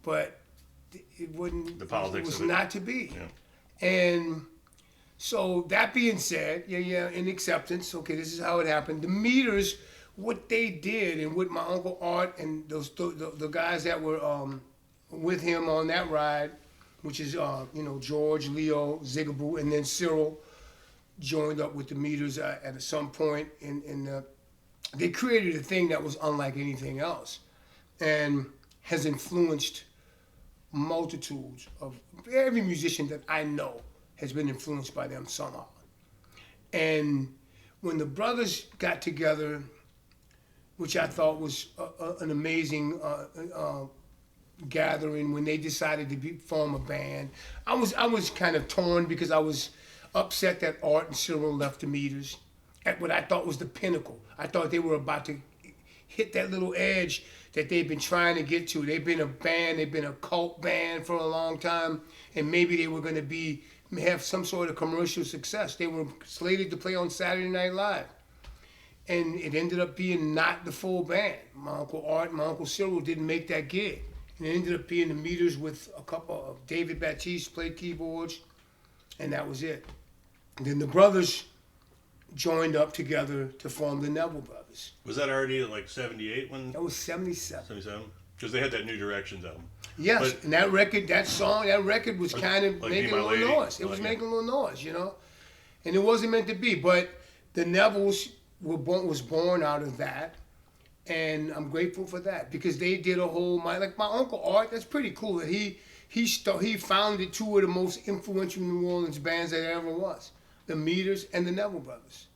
But it wouldn't, the politics it was of it. not to be. Yeah. And so that being said, in acceptance, okay, this is how it happened. The Meters, what they did, and with my Uncle Art and the guys that were with him on that ride, which is George, Leo, Zigaboo, and then Cyril joined up with the Meters at some point, and they created a thing that was unlike anything else, and has influenced multitudes of every musician that I know has been influenced by them somehow. And when the brothers got together, which I thought was an amazing gathering, when they decided to form a band. I was kind of torn because I was upset that Art and Cyril left the Meters at what I thought was the pinnacle. I thought they were about to hit that little edge that they've been trying to get to. They've been a band, they've been a cult band for a long time, and maybe they were going to have some sort of commercial success. They were slated to play on Saturday Night Live. And it ended up being not the full band. My Uncle Art and my Uncle Cyril didn't make that gig. And it ended up being the Meters with a couple of David Batiste played keyboards, and that was it. And then the brothers joined up together to form the Neville Brothers. Was that already like 78 when? That was 77. 77? Because they had that New Directions album. Yes, But, and that record was kind of like making Be a My little Lady. noise. It was Like, making a little noise, And it wasn't meant to be, but the Nevilles was born out of that, and I'm grateful for that because they did a whole my Uncle Art. That's pretty cool that he founded two of the most influential New Orleans bands that there ever was, the Meters and the Neville Brothers.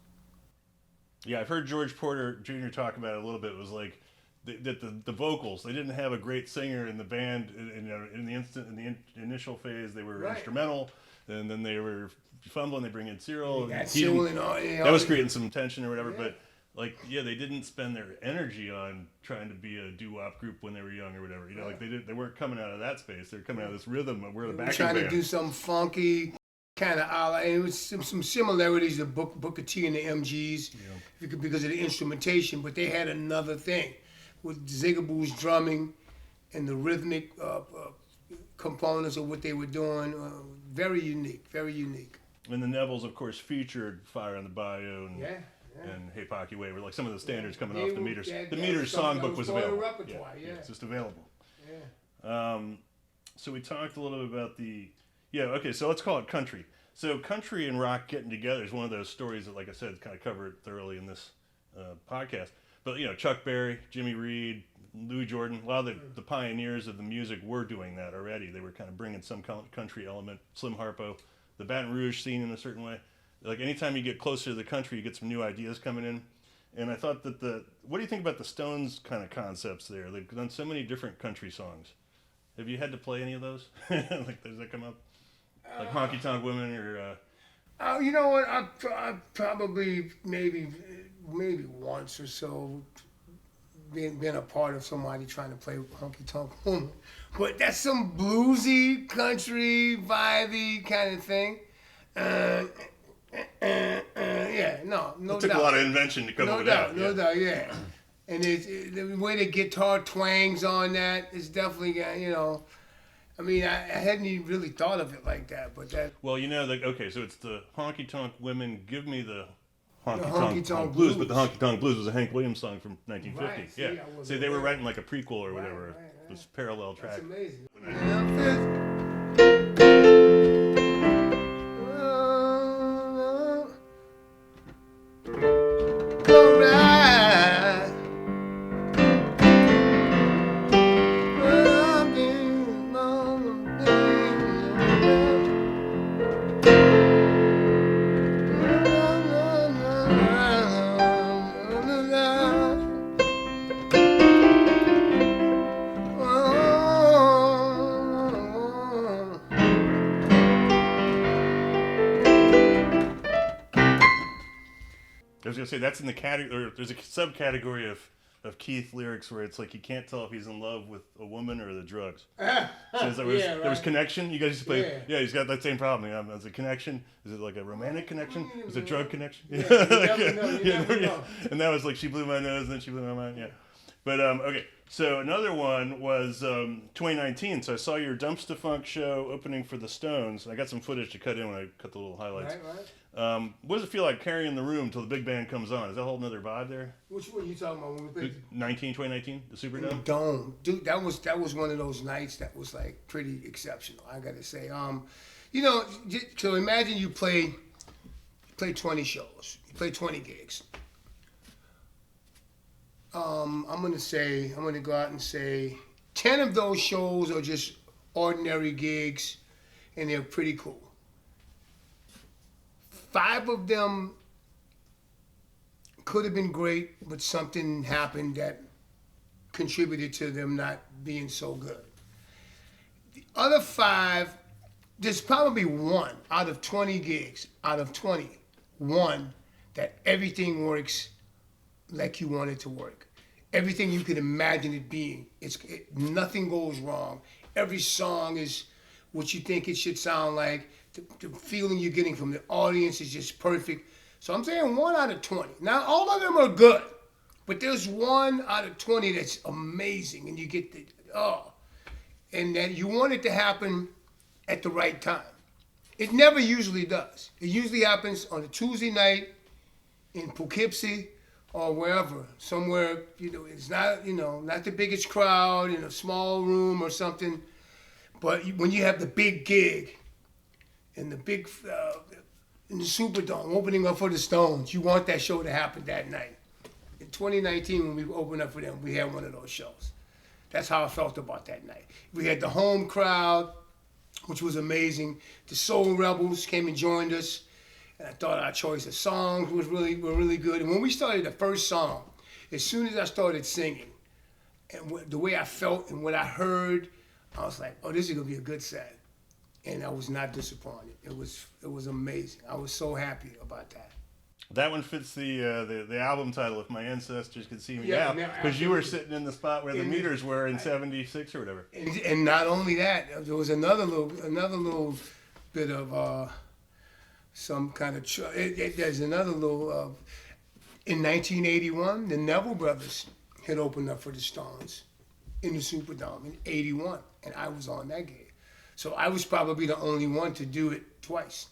Yeah, I've heard George Porter Jr. talk about it a little bit. It was like that the vocals, they didn't have a great singer in the band in the initial phase. They were Right. instrumental, and then they were fumbling. They bring in Cyril. Cyril and all, that was creating some tension or whatever. Yeah. But they didn't spend their energy on trying to be a doo-wop group when they were young or whatever. They weren't coming out of that space. They're coming out of this rhythm of we're the backing trying band. to do something funky, kind of and it was some similarities to Booker T and the MGs because of the instrumentation, but they had another thing with Zigaboo's drumming and the rhythmic components of what they were doing. Very unique, very unique. And the Nevilles, of course, featured Fire on the Bayou and and Hey Pocky Wave, like some of the standards coming They off the were- Meters. that- The that Meters was something songbook that was was part of available. the repertoire, yeah. It's just available. Yeah. So we talked a little bit about okay, so let's call it country. So country and rock getting together is one of those stories that, like I said, kind of covered thoroughly in this podcast. But, Chuck Berry, Jimmy Reed, Louis Jordan, a lot of the pioneers of the music were doing that already. They were kind of bringing some country element. Slim Harpo, the Baton Rouge scene in a certain way. Like anytime you get closer to the country, you get some new ideas coming in. And I thought that what do you think about the Stones kind of concepts there? They've done so many different country songs. Have you had to play any of those? Like, does that come up? Like Honky Tonk Women or... You know what? I probably maybe once or so been a part of somebody trying to play Honky Tonk Woman, but that's some bluesy, country, vibey kind of thing. Yeah, no it took doubt. a lot of invention to come up with that. No doubt, yeah. And the way the guitar twangs on that is definitely, I mean, I hadn't even really thought of it like that, but that... Well, okay, so it's the Honky Tonk Women, Give Me the Honky Honky Tonk Tonk Blues, Blues. but the Honky Tonk Blues was a Hank Williams song from 1950. Right, see, yeah. I wasn't So they were aware. writing like a prequel or whatever, this parallel track. That's amazing. I was going to say, that's in the category, there's a subcategory of Keith lyrics where it's like you can't tell if he's in love with a woman or the drugs. So there was connection. You guys used to play. Yeah, he's got that same problem. Is it connection? Is it like a romantic connection? Is it a drug connection? Yeah, you never know. And that was like she blew my nose, and then she blew my mind. Yeah. But okay, so another one was 2019. So I saw your Dumpstaphunk show opening for the Stones. I got some footage to cut in when I cut the little highlights. Right. What does it feel like carrying the room till the big band comes on? Is that a whole nother vibe there? Which one are you talking about when we played? 2019, the Superdome? Dome. Dude, that was one of those nights that was like pretty exceptional, I gotta say. So imagine you play 20 shows. You play 20 gigs. I'm gonna go out and say 10 of those shows are just ordinary gigs and they're pretty cool. 5 of them could have been great, but something happened that contributed to them not being so good. The other 5, there's probably one out of 20 gigs, out of 21, that everything works like you want it to work. Everything you could imagine it being. Nothing goes wrong. Every song is what you think it should sound like. The feeling you're getting from the audience is just perfect. So I'm saying 1 out of 20. Now, all of them are good, but there's 1 out of 20 that's amazing, and you get and that you want it to happen at the right time. It never usually does. It usually happens on a Tuesday night in Poughkeepsie or wherever, somewhere, it's not, not the biggest crowd in a small room or something, but when you have the big gig, in the big, in the Superdome, opening up for the Stones, you want that show to happen that night. In 2019, when we opened up for them, we had one of those shows. That's how I felt about that night. We had the home crowd, which was amazing. The Soul Rebels came and joined us, and I thought our choice of songs were really good. And when we started the first song, as soon as I started singing, and the way I felt and what I heard, I was like, oh, this is gonna be a good set. And I was not disappointed. It was amazing. I was so happy about that. That one fits the album title, If My Ancestors Could See Me Yeah, Now, because you were sitting in the spot where the meters were in 76 or whatever. And not only that, there was another little bit of some kind of there's another little in 1981, the Neville Brothers had opened up for the Stones in the Superdome in 81, and I was on that gig. So I was probably the only one to do it twice.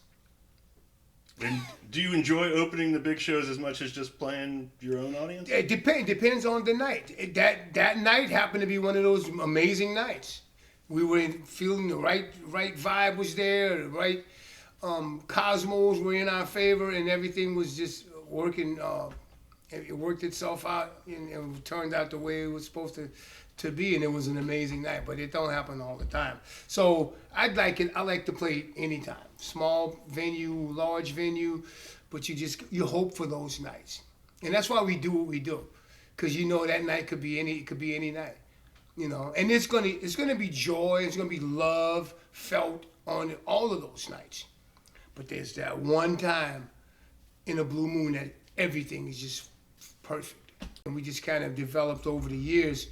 And do you enjoy opening the big shows as much as just playing your own audience? It depends on the night. That night happened to be one of those amazing nights. We were feeling the right vibe was there, the right cosmos were in our favor, and everything was just working. It worked itself out, and it turned out the way it was supposed to be, and it was an amazing night. But it don't happen all the time. So I like to play anytime, small venue, large venue, but you hope for those nights, and that's why we do what we do, because you know that night could be any night, you know. And it's gonna be joy, it's gonna be love felt on all of those nights. But there's that one time in a blue moon that everything is just perfect. And we just kind of developed over the years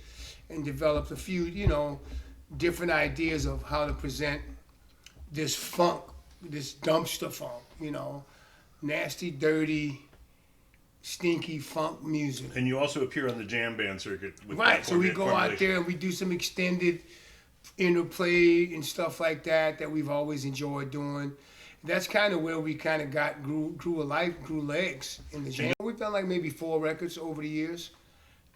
and developed a few, you know, different ideas of how to present this funk, this dumpster funk, you know, nasty, dirty, stinky funk music. And you also appear on the jam band circuit. With Right, so we go out there and we do some extended interplay and stuff like that we've always enjoyed doing. That's kind of where we kind of grew legs in the jam. We've done like maybe 4 records over the years,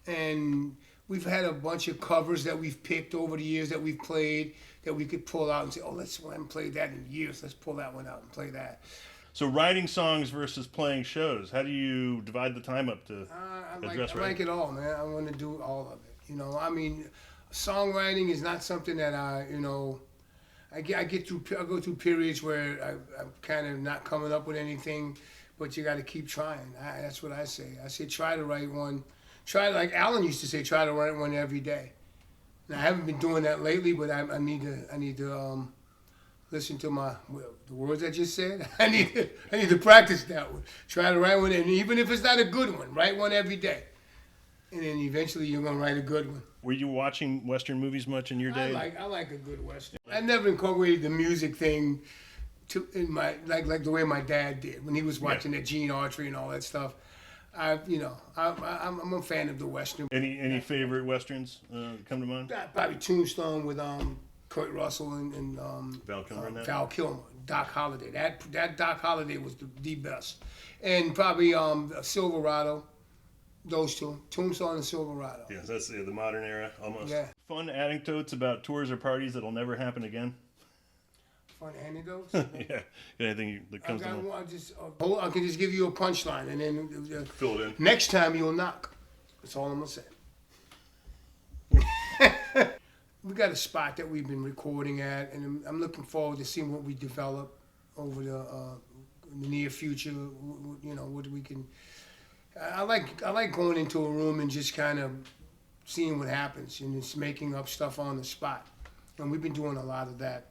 and we've had a bunch of covers that we've picked over the years that we've played that we could pull out and say, oh, we haven't played that in years. Let's pull that one out and play that. So writing songs versus playing shows, how do you divide the time up to I like it all, man. I want to do all of it. You know, I mean, songwriting is not something that I go through periods where I'm kind of not coming up with anything, but you got to keep trying. That's what I say. I say try to write one. Like Alan used to say, try to write one every day. Now, I haven't been doing that lately, but I need to listen to the words I just said. I need to practice that one. Try to write one, and even if it's not a good one, write one every day. And then eventually you're gonna write a good one. Were you watching Western movies much in your day? I like a good Western. I never incorporated the music thing in my like the way my dad did when he was watching that Gene Autry and all that stuff. I'm a fan of the Western. Any favorite Westerns come to mind? Probably Tombstone with Kurt Russell and Val Kilmer. Val Kilmer, Doc Holliday. That Doc Holliday was the best. And probably Silverado. Those two, Tombstone and Silverado. Yeah, that's the modern era almost. Yeah. Fun anecdotes about tours or parties that'll never happen again. Fun anecdotes. Yeah. Anything that comes to mind? I can just give you a punchline and then fill it in. Next time you'll knock. That's all I'm gonna say. We got a spot that we've been recording at, and I'm looking forward to seeing what we develop over the near future. You know what we can. I like going into a room and just kind of seeing what happens and just making up stuff on the spot. And we've been doing a lot of that.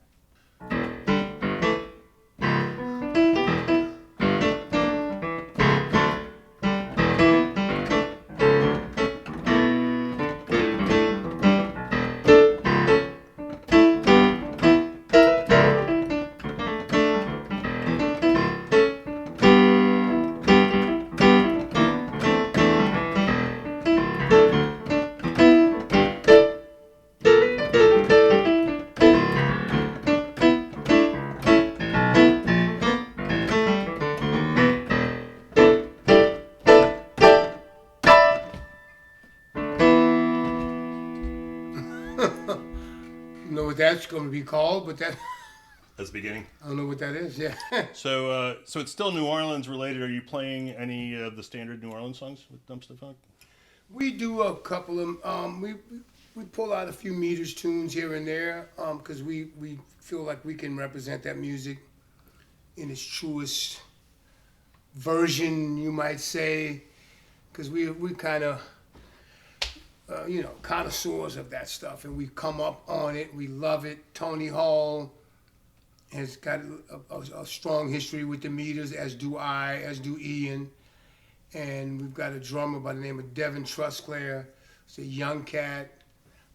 That's going to be called, but that's the beginning. I don't know what that is. Yeah. So it's still New Orleans related. Are you playing any of the standard New Orleans songs with Dumpstaphunk? We do a couple of we pull out a few meters tunes here and there because we feel like we can represent that music in its truest version, you might say, because we kind of. Connoisseurs of that stuff, and we come up on it. We love it. Tony Hall has got a strong history with the meters, as do I, as do Ian, and we've got a drummer by the name of Devin Trusclair. He's a young cat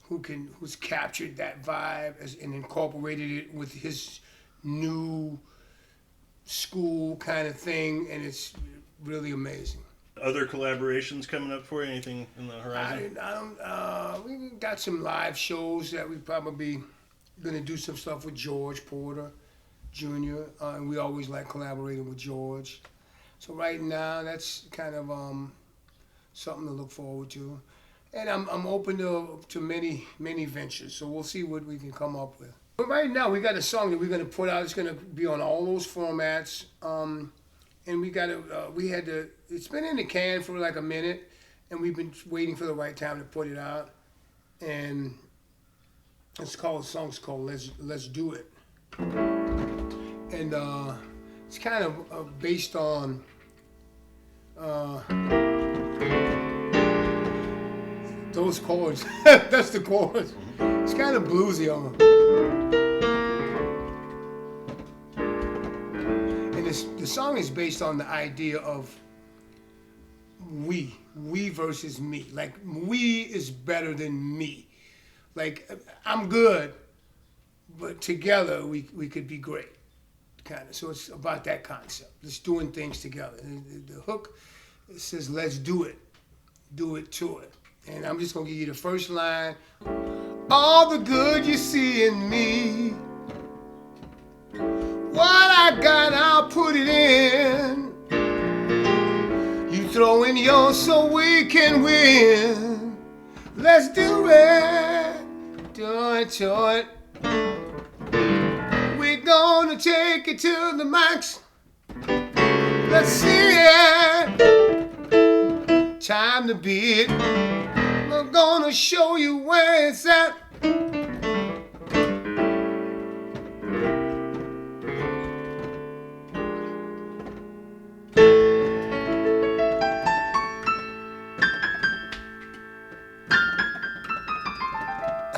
who's captured that vibe and incorporated it with his new school kind of thing, and it's really amazing. Other collaborations coming up for you? Anything in the horizon? We got some live shows that we probably going to do some stuff with George Porter. Jr., and we always like collaborating with George. So right now, that's kind of something to look forward to. And I'm open to many ventures, so we'll see what we can come up with. But right now, we got a song that we're going to put out. It's going to be on all those formats. And it's been in the can for like a minute, and we've been waiting for the right time to put it out. And the song's called Let's Do It. And it's kind of based on those chords. That's the chords. It's kind of bluesy on them. And the song is based on the idea of we versus me. Like, we is better than me. Like, I'm good, but together we could be great, kind of. So it's about that concept. Just doing things together. And the hook, it says, let's do it to it. And I'm just gonna give you the first line. All the good you see in me, what I got, I'll put it in. You throw in yours so we can win. Let's do it, do it. We're gonna take it to the max. Let's see it. Time to beat. I'm gonna show you where it's at.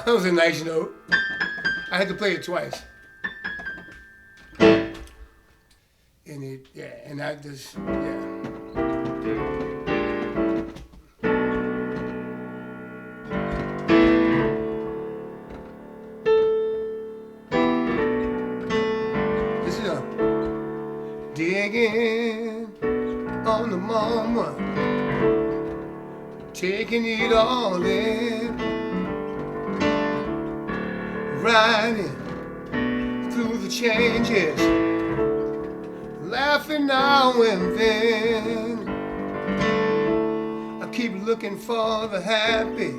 That was a nice note. I had to play it twice. And I just, digging on the moment, taking it all in, riding through the changes, laughing now and then. I keep looking for the happy,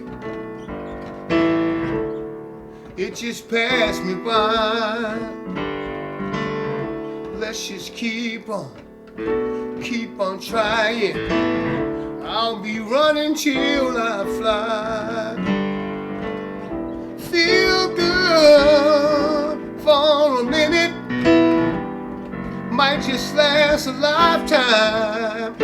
it just passed me by. Let's just keep on trying. I'll be running till I fly. Feel good for a minute, might just last a lifetime.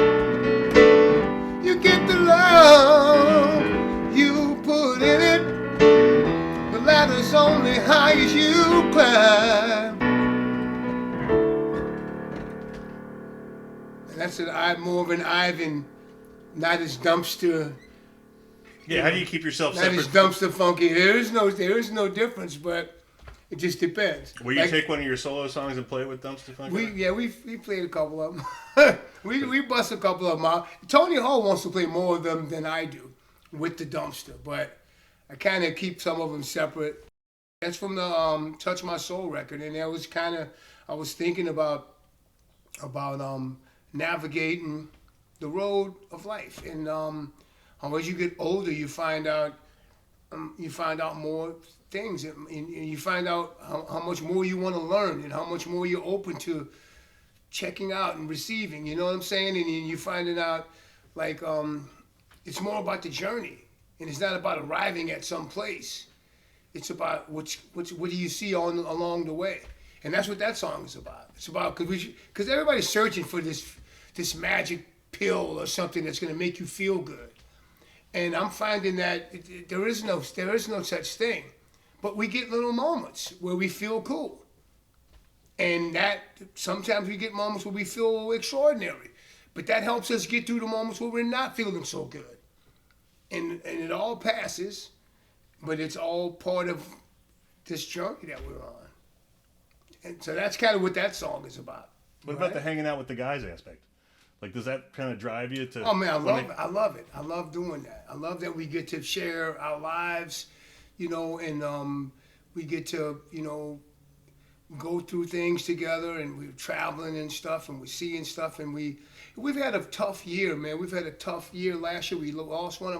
You get the love you put in it, the ladder's only high as you climb. That's more of an Ivan, not as Dumsta. Yeah, how do you keep yourself not separate? Not as Dumpstaphunky. There is no difference, but it just depends. Will you take one of your solo songs and play it with Dumpstaphunk? We played a couple of them. we bust a couple of them out. Tony Hall wants to play more of them than I do with the Dumsta, but I kind of keep some of them separate. That's from the Touch My Soul record, and that was I was thinking about navigating the road of life, and as you get older, you find out more things, and you find out how much more you want to learn, and how much more you're open to checking out and receiving. You know what I'm saying? And you finding out like it's more about the journey, and it's not about arriving at some place. It's about what do you see along the way. And that's what that song is about. It's about because everybody's searching for this magic pill or something that's going to make you feel good. And I'm finding that there is no such thing. But we get little moments where we feel cool. And that sometimes we get moments where we feel extraordinary. But that helps us get through the moments where we're not feeling so good. And it all passes, but it's all part of this journey that we're on. And so that's kind of what that song is about. What about the hanging out with the guys aspect? Like, does that kind of drive you to... Oh, man, I love it. I love doing that. I love that we get to share our lives, and we get to, go through things together, and we're traveling and stuff, and we're seeing stuff, and we've had a tough year, man. We've had a tough year. Last year we lost my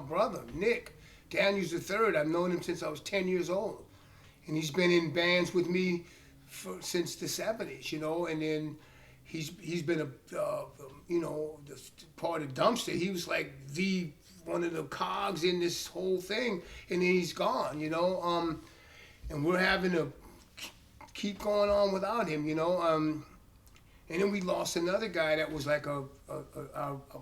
brother, Nick Daniels III. I've known him since I was 10 years old, and he's been in bands with me since the 70s, you know. And then he's been a part of Dumsta. He was like one of the cogs in this whole thing, and then he's gone, you know. And we're having to keep going on without him, you know. And then we lost another guy that was like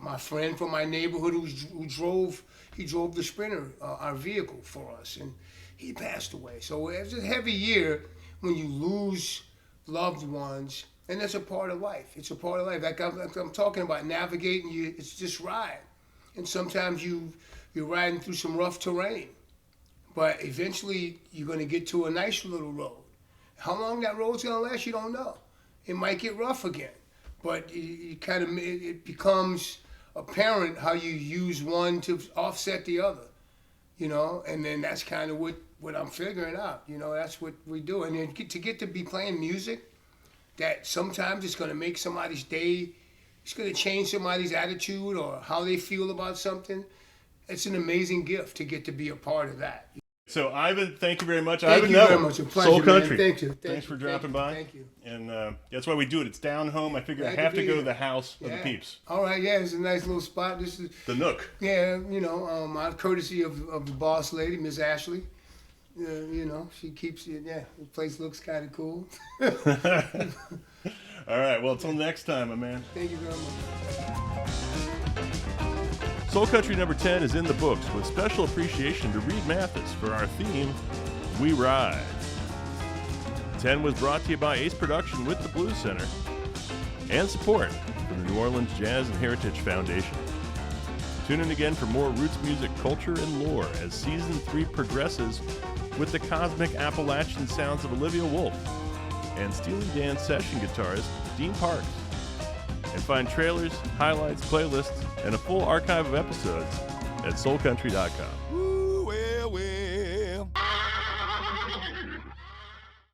my friend from my neighborhood who drove the Sprinter, our vehicle for us, and he passed away. So it was a heavy year when you lose loved ones, and that's a part of life. It's a part of life. Like I'm talking about navigating, it's just ride. And sometimes you're riding through some rough terrain, but eventually you're going to get to a nice little road. How long that road's going to last, you don't know. It might get rough again, but it becomes apparent how you use one to offset the other, you know. And then that's kind of what I'm figuring out, you know. That's what we do. And then to get to be playing music that sometimes it's going to make somebody's day, it's going to change somebody's attitude or how they feel about something. It's an amazing gift to get to be a part of that. So, Ivan, thank you very much. Thank Ivan you Neville, very much. A pleasure, Soul Country. man. Thank you. Thanks for dropping by. Thank you. And that's why we do it. It's down home. I figure Glad I have to to be go to here. the house of the peeps. All right, yeah, it's a nice little spot. This is The Nook. yeah, you know, out courtesy of the boss lady, Miss Ashley. You know, she keeps it. Yeah, the place looks kind of cool. All right, well, until next time, my man. Thank you very much. Soul Country number 10 is in the books with special appreciation to Reed Mathis for our theme, We Ride. 10 was brought to you by Ace Production with the Blues Center and support from the New Orleans Jazz and Heritage Foundation. Tune in again for more roots music, culture, and lore as Season 3 progresses with the cosmic Appalachian sounds of Olivia Wolfe and Steely Dan session guitarist Dean Parks. And find trailers, highlights, playlists, and a full archive of episodes at soulcountry.com.